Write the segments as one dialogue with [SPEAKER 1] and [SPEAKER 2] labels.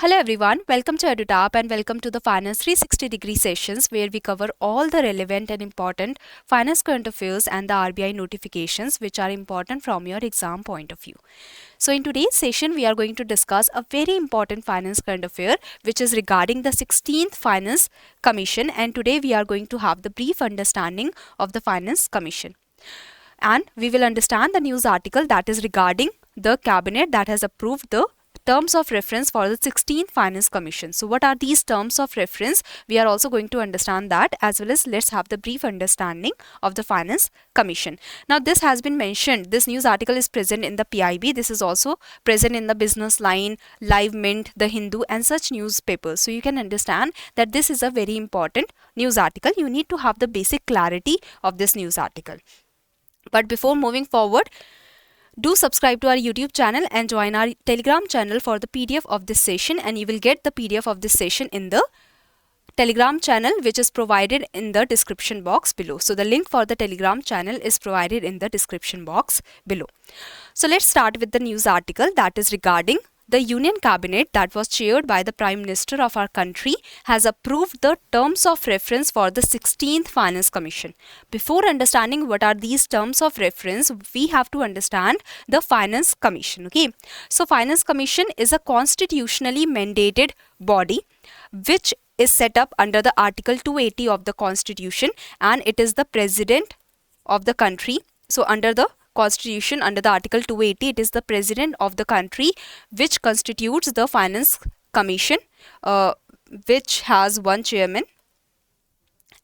[SPEAKER 1] Hello everyone, welcome to EduTap and welcome to the Finance 360-degree sessions where we cover all the relevant and important finance current affairs and the RBI notifications which are important from your exam point of view. So in today's session, we are going to discuss a very important finance current affair which is regarding the 16th Finance Commission, and today we are going to have the brief understanding of the Finance Commission. And we will understand the news article that is regarding the cabinet that has approved the terms of reference for the 16th Finance Commission. So what are these terms of reference? We are also going to understand that, as well as let's have the brief understanding of the Finance Commission. Now this has been mentioned, this news article is present in the PIB, this is also present in the Business Line, Live Mint, The Hindu and such newspapers. So you can understand that this is a very important news article. You need to have the basic clarity of this news article. But before moving forward, do subscribe to our YouTube channel and join our Telegram channel for the PDF of this session, and you will get the PDF of this session in the Telegram channel which is provided in the description box below. So the link for the Telegram channel is provided in the description box below. So let's start with the news article that is regarding the Union Cabinet that was chaired by the Prime Minister of our country has approved the terms of reference for the 16th Finance Commission. Before understanding what are these terms of reference, we have to understand the Finance Commission. Okay, so Finance Commission is a constitutionally mandated body which is set up under the Article 280 of the Constitution, and it is the President of the country. So under the Constitution, under the Article 280, it is the President of the country which constitutes the Finance Commission, which has one chairman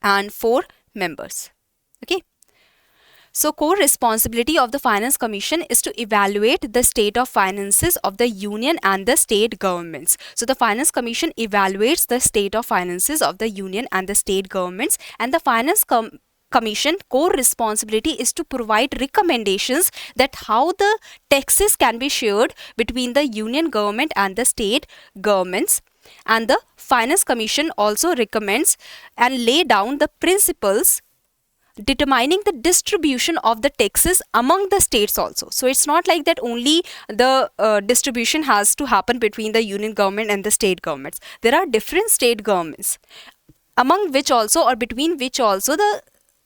[SPEAKER 1] and 4 members. Okay. So core responsibility of the Finance Commission is to evaluate the state of finances of the union and the state governments. So the Finance Commission evaluates the state of finances of the union and the state governments, and the Finance Commission core responsibility is to provide recommendations that how the taxes can be shared between the union government and the state governments. And the Finance Commission also recommends and lay down the principles determining the distribution of the taxes among the states also. So it's not like that only the distribution has to happen between the union government and the state governments. There are different state governments among which also, or between which also, the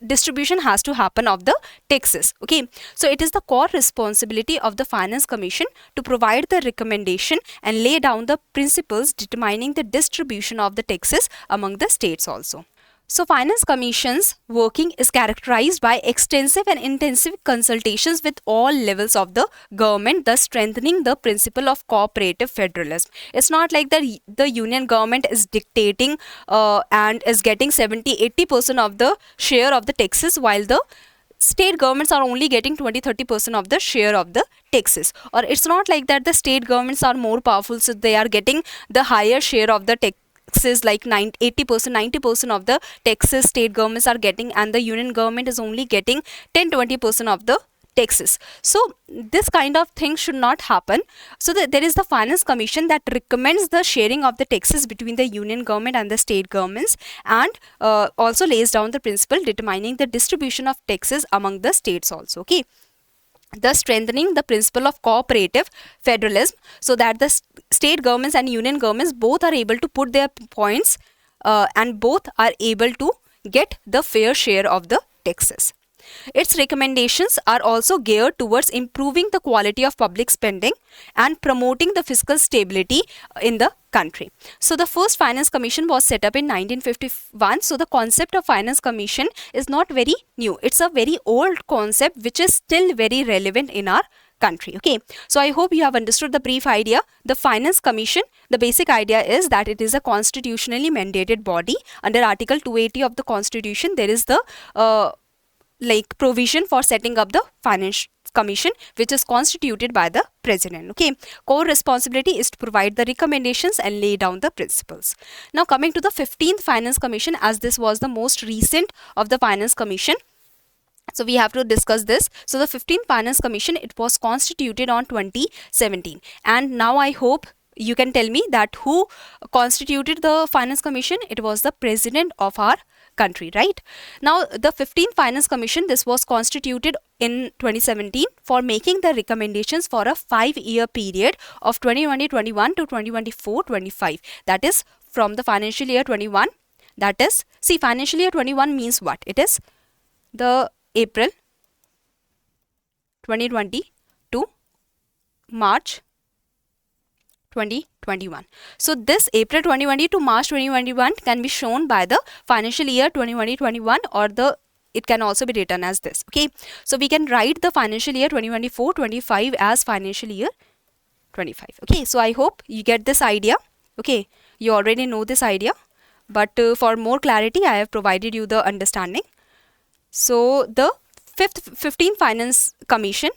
[SPEAKER 1] distribution has to happen of the taxes. Okay, so it is the core responsibility of the Finance Commission to provide the recommendation and lay down the principles determining the distribution of the taxes among the states also. So Finance Commission's working is characterized by extensive and intensive consultations with all levels of the government, thus strengthening the principle of cooperative federalism. It's not like the union government is dictating and is getting 70-80% of the share of the taxes, while the state governments are only getting 20-30% of the share of the taxes. Or it's not like that the state governments are more powerful, so they are getting the higher share of the taxes, like 80%-90% of the taxes state governments are getting, and the union government is only getting 10-20% of the taxes. So this kind of thing should not happen. So there is the Finance Commission that recommends the sharing of the taxes between the union government and the state governments, and also lays down the principle determining the distribution of taxes among the states also. Okay, thus strengthening the principle of cooperative federalism, so that the state governments and union governments both are able to put their points and both are able to get the fair share of the taxes. Its recommendations are also geared towards improving the quality of public spending and promoting the fiscal stability in the country. So the first Finance Commission was set up in 1951. So the concept of Finance Commission is not very new. It's a very old concept which is still very relevant in our country. Okay, so I hope you have understood the brief idea. The Finance Commission, the basic idea is that it is a constitutionally mandated body. Under Article 280 of the Constitution, there is the provision for setting up the Finance Commission, which is constituted by the President. Okay, core responsibility is to provide the recommendations and lay down the principles. Now coming to the 15th Finance Commission, as this was the most recent of the Finance Commission, so we have to discuss this. So the 15th Finance Commission, it was constituted on 2017, and now I hope you can tell me that who constituted the Finance Commission. It was the President of our country, right? Now the 15th Finance Commission, this was constituted in 2017 for making the recommendations for a 5-year period of 2020-21 to 2024-25. That is from the financial year 21. That is, see, financial year 21 means what? It is the April 2020 to March 2021. So this April 2020 to March 2021 can be shown by the financial year 2020-21, or it can also be written as this. Okay, so we can write the financial year 2024-25 as financial year 25. Okay, so I hope you get this idea. Okay, you already know this idea, but for more clarity I have provided you the understanding. So the 15th Finance Commission,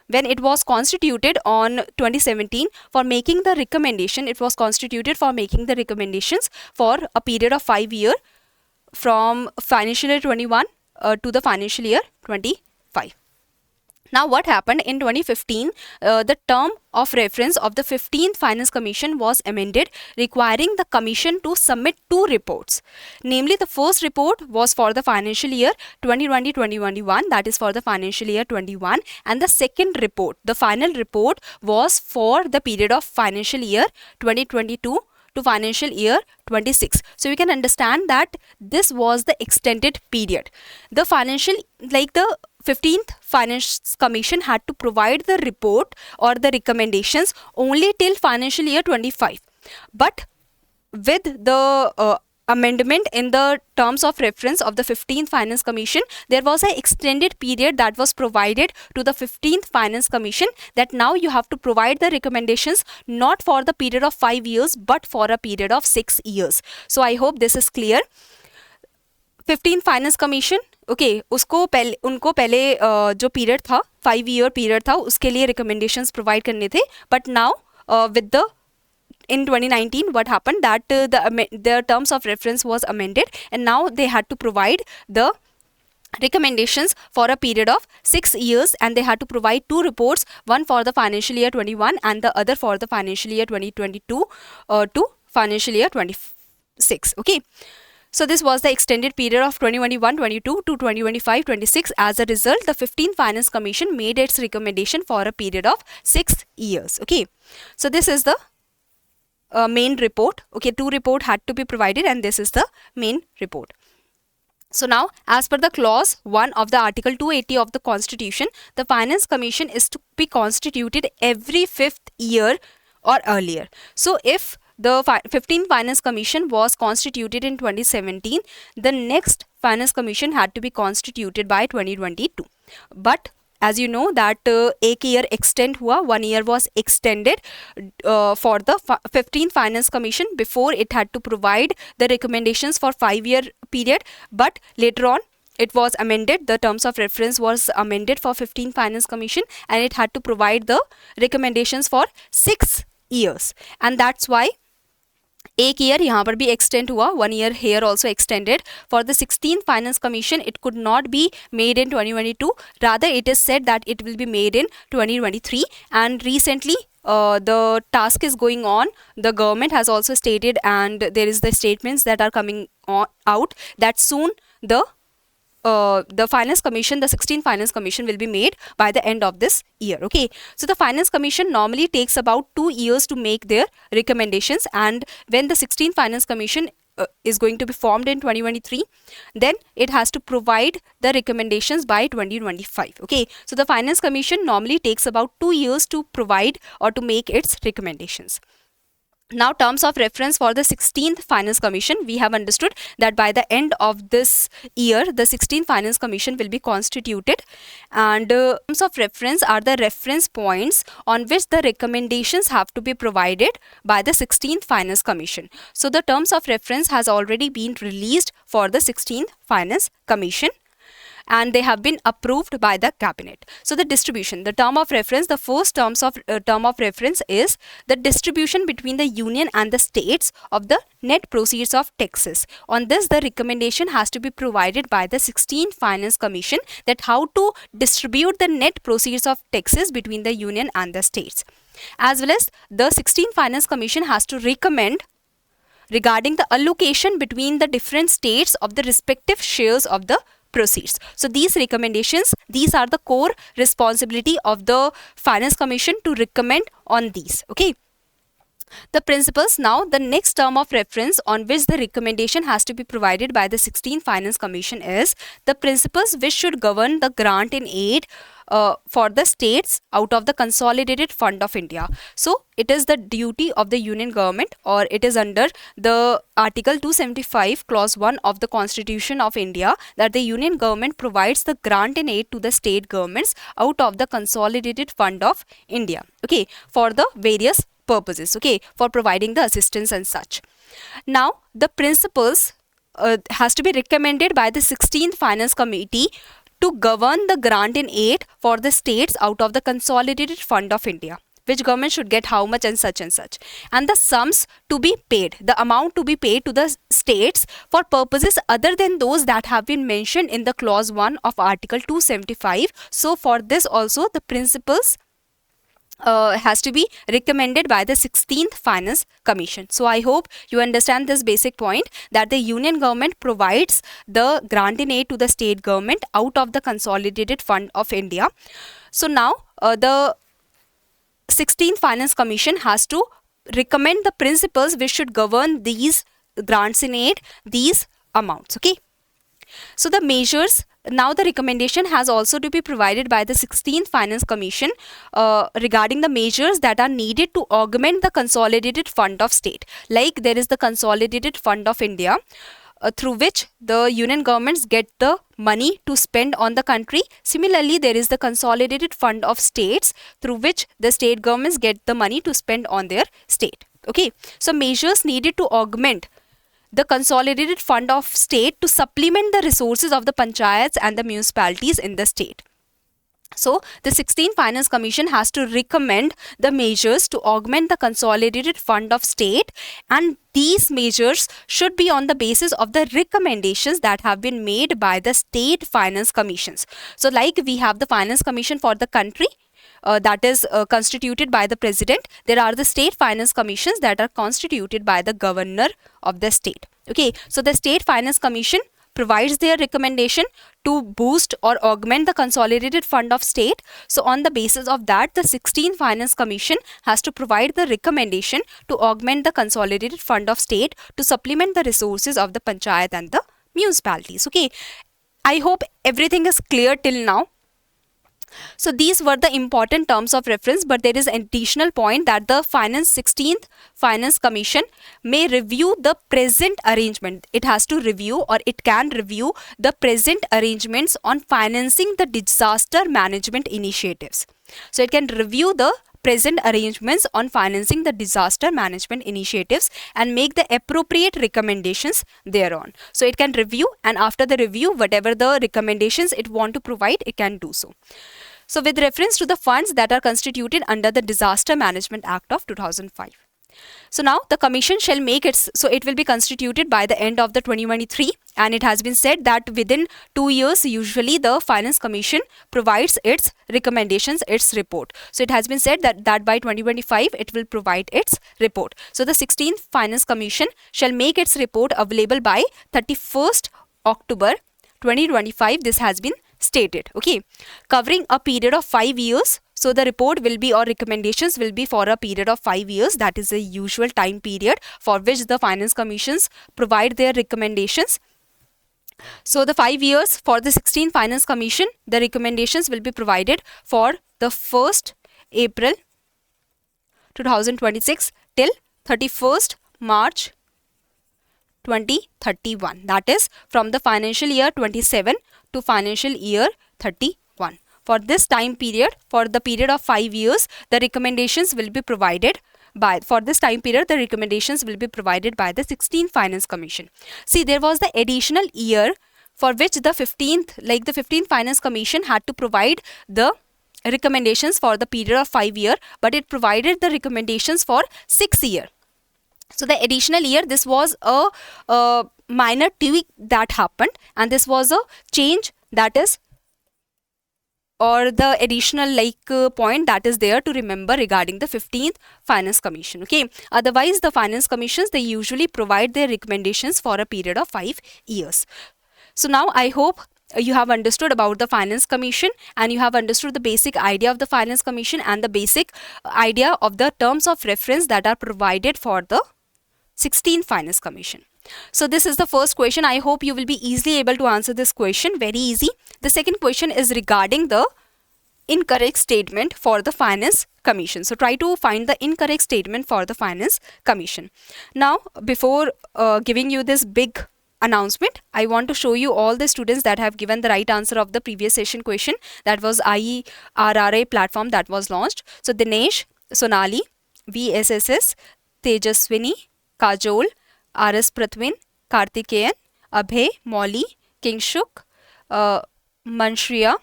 [SPEAKER 1] when it was constituted on 2017 for making the recommendation, it was constituted for making the recommendations for a period of 5 years from financial year 21 to the financial year 25. Now what happened in 2015, the term of reference of the 15th Finance Commission was amended, requiring the Commission to submit 2 reports. Namely, the first report was for the financial year 2020-2021, that is for the financial year 21, and the second report, the final report, was for the period of financial year 2022 to financial year 26. So you can understand that this was the extended period. The 15th Finance Commission had to provide the report or the recommendations only till financial year 25. But with the amendment in the terms of reference of the 15th Finance Commission, there was an extended period that was provided to the 15th Finance Commission, that now you have to provide the recommendations not for the period of 5 years but for a period of 6 years. So I hope this is clear. 15th Finance Commission, okay, उनको पहले जो period था 5-year period था उसके लिए recommendations provide करने थे, but now with the in 2019 what happened that the terms of reference was amended, and now they had to provide the recommendations for a period of 6 years, and they had to provide 2 reports, one for the financial year 21 and the other for the financial year 2022 to financial year 26. Okay, so this was the extended period of 2021-22 to 2025-26. As a result, the 15th Finance Commission made its recommendation for a period of 6 years. Okay, so this is the main report. Okay, 2 reports had to be provided, and this is the main report. So now, as per the clause 1 of the article 280 of the Constitution, the Finance Commission is to be constituted every 5th year or earlier. So if the 15th Finance Commission was constituted in 2017, the next Finance Commission had to be constituted by 2022. But as you know that एक year extend हुआ, 1 year was extended for the 15th Finance Commission. Before it had to provide the recommendations for 5-year period, but later on it was amended. The terms of reference was amended for 15th Finance Commission, and it had to provide the recommendations for 6 years, and that's why एक year यहाँ पर भी extend हुआ, 1 year here also extended. For the 16th Finance Commission, it could not be made in 2022. Rather, it is said that it will be made in 2023. And recently, the task is going on. The government has also stated, and there is the statements that are coming out that soon the Finance Commission, the 16th Finance Commission will be made by the end of this year. Okay, so the Finance Commission normally takes about 2 years to make their recommendations, and when the 16th Finance Commission is going to be formed in 2023, then it has to provide the recommendations by 2025. Okay, so the Finance Commission normally takes about 2 years to provide or to make its recommendations. Now, terms of reference for the 16th Finance Commission, we have understood that by the end of this year, the 16th Finance Commission will be constituted, and terms of reference are the reference points on which the recommendations have to be provided by the 16th Finance Commission. So, the terms of reference has already been released for the 16th Finance Commission, and they have been approved by the cabinet. So the distribution, the term of reference, the first term of reference is the distribution between the union and the states of the net proceeds of taxes. On this, the recommendation has to be provided by the 16th Finance Commission that how to distribute the net proceeds of taxes between the union and the states. As well as the 16th Finance Commission has to recommend regarding the allocation between the different states of the respective shares of the proceeds. So these recommendations, these are the core responsibility of the Finance Commission to recommend on these. Okay. The principles. Now the next term of reference on which the recommendation has to be provided by the 16th Finance Commission is the principles which should govern the grant in aid for the states out of the Consolidated Fund of India. So it is the duty of the Union Government, or it is under the Article 275 Clause 1 of the Constitution of India, that the Union Government provides the grant in aid to the state governments out of the Consolidated Fund of India, okay, for the various purposes, okay, for providing the assistance and such. Now the principles has to be recommended by the 16th Finance Committee to govern the grant in aid for the states out of the Consolidated Fund of India, which government should get how much and such, and the sums to be paid, the amount to be paid to the states for purposes other than those that have been mentioned in the clause 1 of Article 275. So for this also the principles has to be recommended by the 16th Finance Commission. So I hope you understand this basic point, that the Union Government provides the grant in aid to the state government out of the Consolidated Fund of India. So now the 16th Finance Commission has to recommend the principles which should govern these grants in aid, these amounts, okay. So the measures, now the recommendation has also to be provided by the 16th Finance Commission regarding the measures that are needed to augment the Consolidated Fund of State. Like there is the Consolidated Fund of India, through which the union governments get the money to spend on the country. Similarly, there is the Consolidated Fund of States, through which the state governments get the money to spend on their state, okay. So measures needed to augment the Consolidated Fund of State to supplement the resources of the panchayats and the municipalities in the state. So the 16th Finance Commission has to recommend the measures to augment the Consolidated Fund of State, and these measures should be on the basis of the recommendations that have been made by the state finance commissions. So like we have the Finance Commission for the country, that is constituted by the president. There are the state finance commissions that are constituted by the governor of the state, okay. So the state finance commission provides their recommendation to boost or augment the Consolidated Fund of State. So on the basis of that, the 16th Finance Commission has to provide the recommendation to augment the Consolidated Fund of State to supplement the resources of the panchayat and the municipalities, okay. I hope everything is clear till now. So these were the important terms of reference, but there is an additional point that the 16th Finance Commission may review the present arrangement. It has to review, or it can review the present arrangements on financing the disaster management initiatives. So it can review the present arrangements on financing the disaster management initiatives and make the appropriate recommendations thereon. So it can review, and after the review, whatever the recommendations it want to provide, it can do so. So with reference to the funds that are constituted under the Disaster Management Act of 2005. So now the commission shall make its, so it will be constituted by the end of the 2023, and it has been said that within 2 years usually the Finance Commission provides its recommendations, its report. So it has been said that by 2025 it will provide its report. So the 16th Finance Commission shall make its report available by 31st October 2025. This has been stated, okay, covering a period of 5 years. So the report will be, or recommendations will be, for a period of 5 years. That is the usual time period for which the finance commissions provide their recommendations. So the 5 years for the 16th Finance Commission, the recommendations will be provided for the 1st April 2026 till 31st March 2031. That is from the financial year 27 to financial year 31. For this time period, for the period of 5 years, the recommendations will be provided by, for this time period, the recommendations will be provided by the 16th Finance Commission. See, there was the additional year for which the 15th Finance Commission had to provide the recommendations for the period of 5 years, but it provided the recommendations for 6 years. So the additional year, this was a minor tweak that happened, and this was a change that is, or the additional point that is there to remember regarding the 15th Finance Commission, okay. Otherwise the finance commissions, they usually provide their recommendations for a period of 5 years. So now I hope you have understood about the Finance Commission, and you have understood the basic idea of the Finance Commission and the basic idea of the terms of reference that are provided for the 16th Finance Commission. So this is the first question. I hope you will be easily able to answer this question. Very easy. The second question is regarding the incorrect statement for the Finance Commission. So try to find the incorrect statement for the Finance Commission. Now, before giving you this big announcement, I want to show you all the students that have given the right answer of the previous session question. That was IERRA platform that was launched. So Dinesh, Sonali, VSSS, Tejaswini, Kajol, RS Prathwin, Kartikeyan, Abhay, Molly, Kingshuk, Manshriya,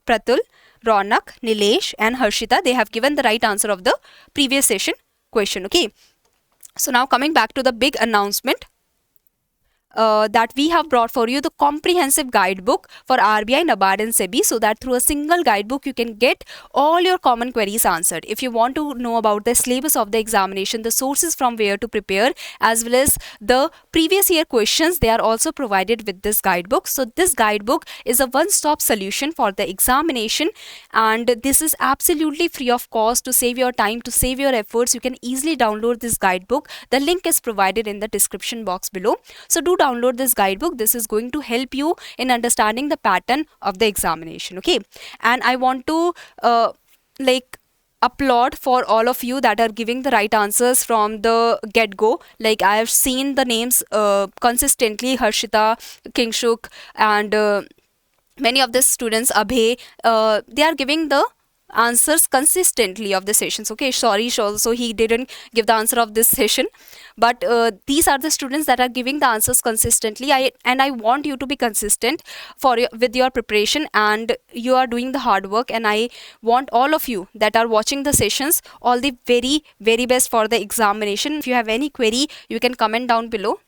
[SPEAKER 1] Pratul, Ronak, Nilesh and Harshita, they have given the right answer of the previous session question. Okay. So now coming back to the big announcement that we have brought for you the comprehensive guidebook for RBI, NABARD and SEBI, so that through a single guidebook you can get all your common queries answered. If you want to know about the syllabus of the examination, the sources from where to prepare, as well as the previous year questions, they are also provided with this guidebook. So this guidebook is a one-stop solution for the examination, and this is absolutely free of cost. To save your time, to save your efforts, you can easily download this guidebook. The link is provided in the description box below. So do download this guidebook. This is going to help you in understanding the pattern of the examination. Okay, and I want to applaud for all of you that are giving the right answers from the get-go. Like, I have seen the names consistently, Harshita, Kingshuk and many of the students, Abhay, they are giving the answers consistently of the sessions. Okay, Shorish also, he didn't give the answer of this session, but these are the students that are giving the answers consistently. I want you to be consistent with your preparation, and you are doing the hard work, and I want all of you that are watching the sessions all the very, very best for the examination. If you have any query, you can comment down below,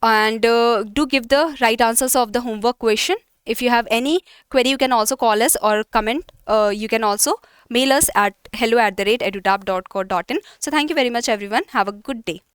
[SPEAKER 1] and do give the right answers of the homework question. If you have any query, you can also call us or comment. You can also mail us at hello@edutap.co.in. So thank you very much everyone. Have a good day.